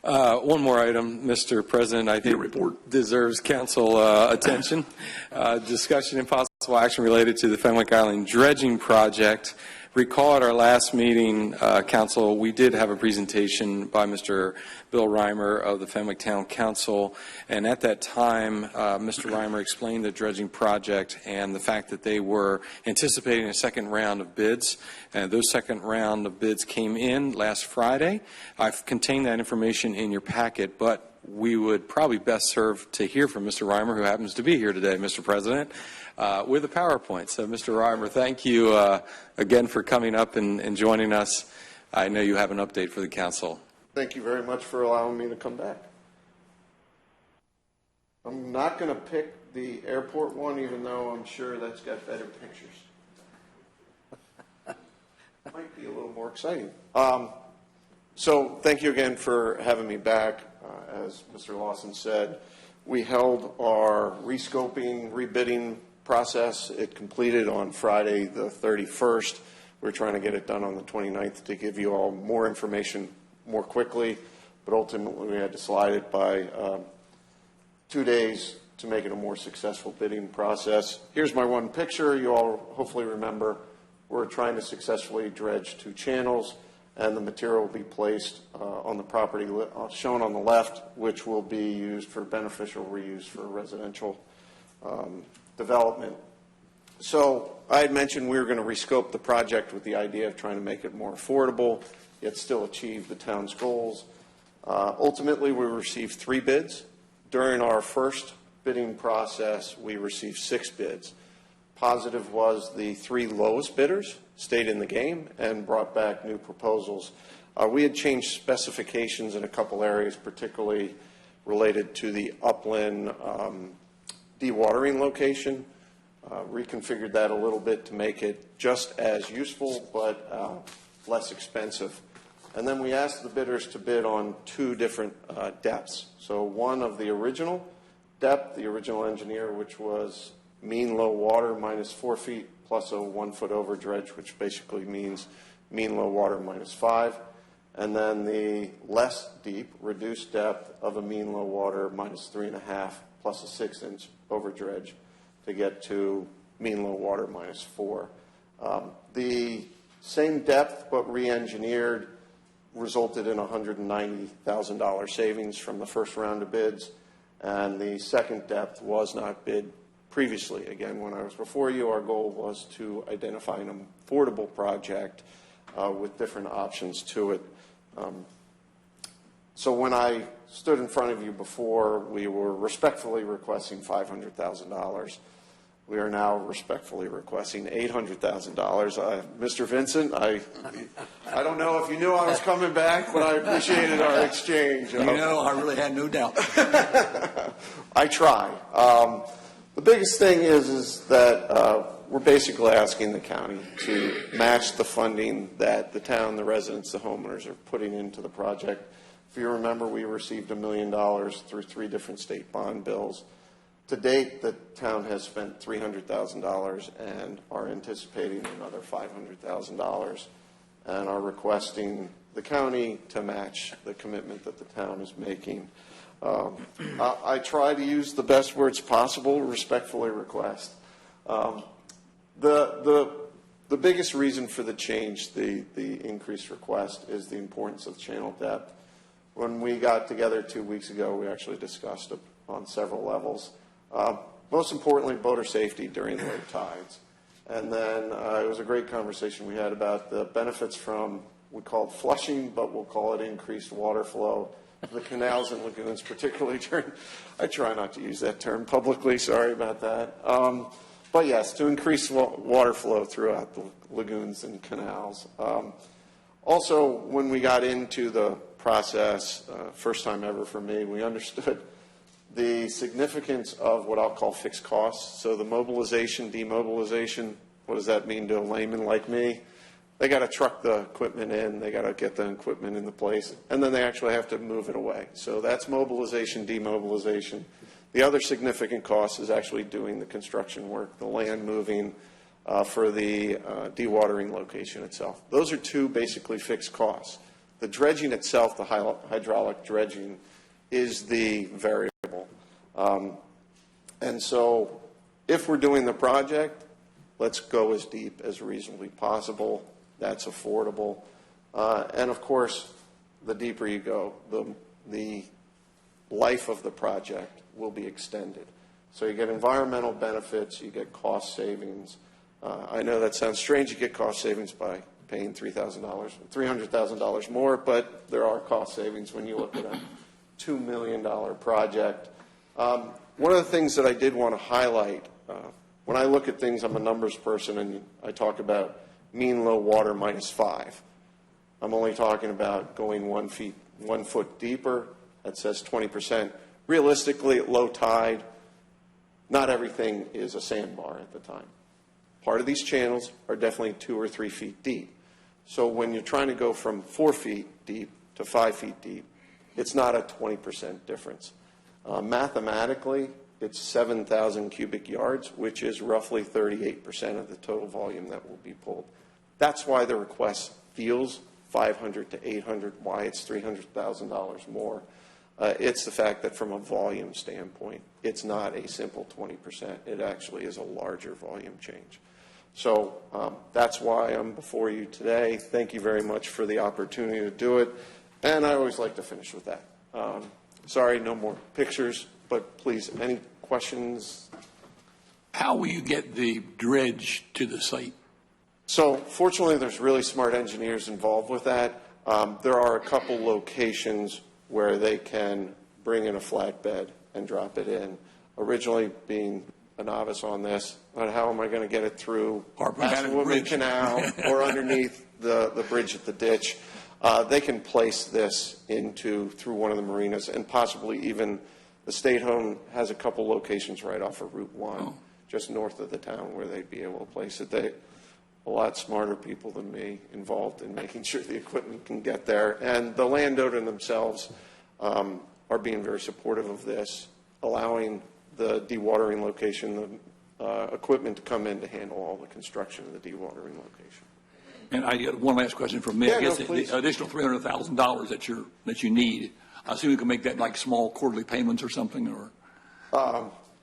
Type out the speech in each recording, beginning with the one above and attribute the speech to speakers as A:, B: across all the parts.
A: One more item, Mr. President, I think deserves council attention. Discussion and possible action related to the Fenwick Island dredging project. Recall at our last meeting, Council, we did have a presentation by Mr. Bill Reimer of the Fenwick Town Council, and at that time, Mr. Reimer explained the dredging project and the fact that they were anticipating a second round of bids, and those second round of bids came in last Friday. I've contained that information in your packet, but we would probably best serve to hear from Mr. Reimer, who happens to be here today, Mr. President, with a PowerPoint. So, Mr. Reimer, thank you again for coming up and joining us. I know you have an update for the council.
B: Thank you very much for allowing me to come back. I'm not going to pick the airport one, even though I'm sure that's got better pictures. Might be a little more exciting. So thank you again for having me back. As Mr. Lawson said, we held our rescoping, rebidding process. It completed on Friday the 31st. We're trying to get it done on the 29th to give you all more information more quickly, but ultimately we had to slide it by 2 days to make it a more successful bidding process. Here's my one picture. You all hopefully remember we're trying to successfully dredge 2 channels, and the material will be placed on the property shown on the left, which will be used for beneficial reuse for residential development. So I had mentioned we were going to rescope the project with the idea of trying to make it more affordable, yet still achieve the town's goals. Ultimately, we received 3 bids. During our first bidding process, we received 6 bids. Positive was the 3 lowest bidders stayed in the game and brought back new proposals. We had changed specifications in a couple areas, particularly related to the upland dewatering location. Reconfigured that a little bit to make it just as useful but less expensive. And then we asked the bidders to bid on 2 different depths. So one of the original depth, the original engineer, which was mean low water minus 4 feet plus a 1 foot over dredge, which basically means mean low water minus 5. And then the less deep, reduced depth of a mean low water minus 3.5 plus a 6-inch over dredge to get to mean low water minus 4. The same depth but re-engineered resulted in $190,000 savings from the first round of bids, and the second depth was not bid previously. Again, when I was before you, our goal was to identify an affordable project with different options to it. So when I stood in front of you before, we were respectfully requesting $500,000. We are now respectfully requesting $800,000. Mr. Vincent, I don't know if you knew I was coming back, but I appreciated our exchange.
C: You know, I really had no doubt.
B: I try. The biggest thing is that we're basically asking the county to match the funding that the town, the residents, the homeowners are putting into the project. If you remember, we received $1 million through 3 different state bond bills. To date, the town has spent $300,000 and are anticipating another $500,000 and are requesting the county to match the commitment that the town is making. I try to use the best words possible, respectfully request. The biggest reason for the change, the increased request, is the importance of channel depth. When we got together 2 weeks ago, we actually discussed it on several levels. Most importantly, boater safety during low tides. And then it was a great conversation we had about the benefits from, we call it flushing, but we'll call it increased water flow. The canals and lagoons, particularly during, I try not to use that term publicly, sorry about that. But yes, to increase water flow throughout the lagoons and canals. Also, when we got into the process, first time ever for me, we understood the significance of what I'll call fixed costs. So the mobilization, demobilization, what does that mean to a layman like me? They got to truck the equipment in, they got to get the equipment in the place, and then they actually have to move it away. So that's mobilization, demobilization. The other significant cost is actually doing the construction work, the land moving for the dewatering location itself. Those are 2 basically fixed costs. The dredging itself, the hydraulic dredging, is the variable. And so if we're doing the project, let's go as deep as reasonably possible. That's affordable. And of course, the deeper you go, the life of the project will be extended. So you get environmental benefits, you get cost savings. I know that sounds strange, you get cost savings by paying $300,000 more, but there are cost savings when you look at a $2 million project. One of the things that I did want to highlight, when I look at things, I'm a numbers person, and I talk about mean low water -5. I'm only talking about going 1 foot deeper. That says 20%. Realistically, at low tide, not everything is a sandbar at the time. Part of these channels are definitely 2 or 3 feet deep. So when you're trying to go from 4 feet deep to 5 feet deep, it's not a 20% difference. Mathematically, it's 7,000 cubic yards, which is roughly 38% of the total volume that will be pulled. That's why the request feels $500 to $800, why it's $300,000 more. It's the fact that from a volume standpoint, it's not a simple 20%. It actually is a larger volume change. So that's why I'm before you today. Thank you very much for the opportunity to do it. And I always like to finish with that. Sorry, no more pictures, but please, any questions?
C: How will you get the dredge to the site?
B: So fortunately, there's really smart engineers involved with that. There are a couple locations where they can bring in a flatbed and drop it in. Originally, being a novice on this, but how am I going to get it through Woodman Canal or underneath the bridge at the ditch? They can place this through one of the marinas, and possibly even the state home has a couple locations right off of Route 1, just north of the town, where they'd be able to place it. They a lot smarter people than me involved in making sure the equipment can get there. And the landowner themselves are being very supportive of this, allowing the dewatering location, the equipment to come in to handle all the construction of the dewatering location.
C: And I got one last question from me.
B: Yeah,
C: I guess
B: no,
C: the additional $300,000 that you need, I assume you can make that like small quarterly payments or something, or?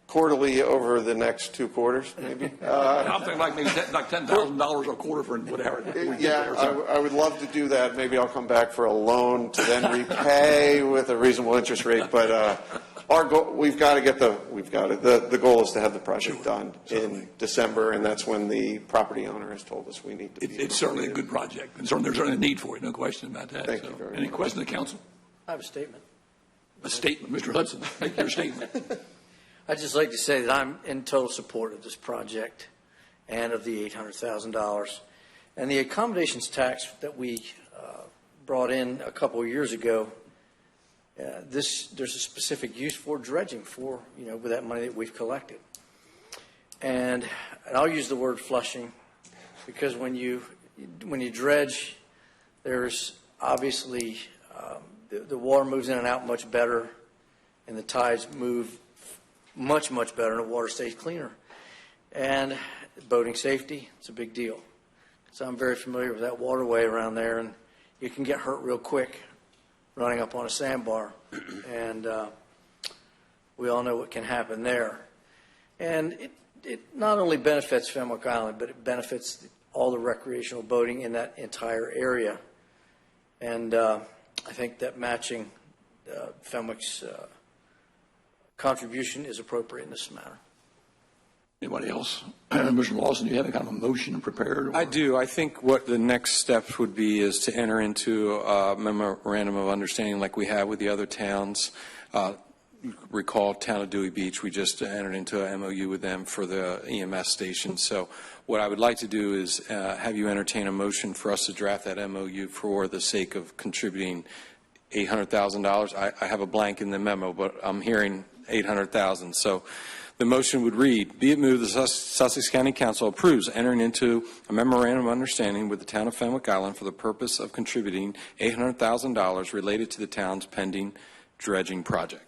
B: Quarterly over the next 2 quarters, maybe.
C: I'm thinking like maybe like $10,000 a quarter for whatever.
B: Yeah, I would love to do that. Maybe I'll come back for a loan to then repay with a reasonable interest rate. But our goal, the goal is to have the project done in December, and that's when the property owner has told us we need to.
C: It's certainly a good project, and there's certainly a need for it. No question about that.
B: Thank you very much.
C: Any questions of the council?
D: I have a statement.
C: A statement, Mr. Hudson. Make your statement.
D: I'd just like to say that I'm in total support of this project and of the $800,000. And the accommodations tax that we brought in a couple of years ago, there's a specific use for dredging with that money that we've collected. And I'll use the word flushing because when you dredge, there's obviously the water moves in and out much better, and the tides move much better, and the water stays cleaner. And boating safety, it's a big deal. So I'm very familiar with that waterway around there, and you can get hurt real quick running up on a sandbar. And we all know what can happen there. And it not only benefits Fenwick Island, but it benefits all the recreational boating in that entire area. And I think that matching Fenwick's contribution is appropriate in this matter.
C: Anybody else? Mr. Lawson, do you have a kind of a motion prepared?
A: I do. I think what the next steps would be is to enter into a memorandum of understanding like we have with the other towns. Recall town of Dewey Beach, we just entered into an MOU with them for the EMS station. So what I would like to do is have you entertain a motion for us to draft that MOU for the sake of contributing $800,000. I have a blank in the memo, but I'm hearing $800,000. So the motion would read, be it moved the Sussex County Council approves entering into a memorandum of understanding with the town of Fenwick Island for the purpose of contributing $800,000 related to the town's pending dredging project.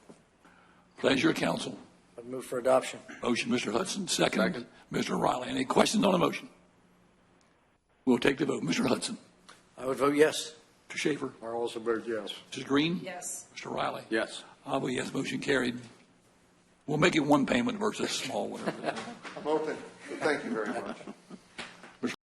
C: Pleasure, council.
D: I'd move for adoption.
C: Motion, Mr. Hudson. Second. Mr. Riley. Any questions on the motion? We'll take the vote. Mr. Hudson.
D: I would vote yes.
C: Mr. Schaefer?
E: I also vote yes.
C: Mrs. Green?
F: Yes.
C: Mr. Riley?
E: Yes.
C: I'll vote yes, motion carried. We'll make it one payment versus small, whatever.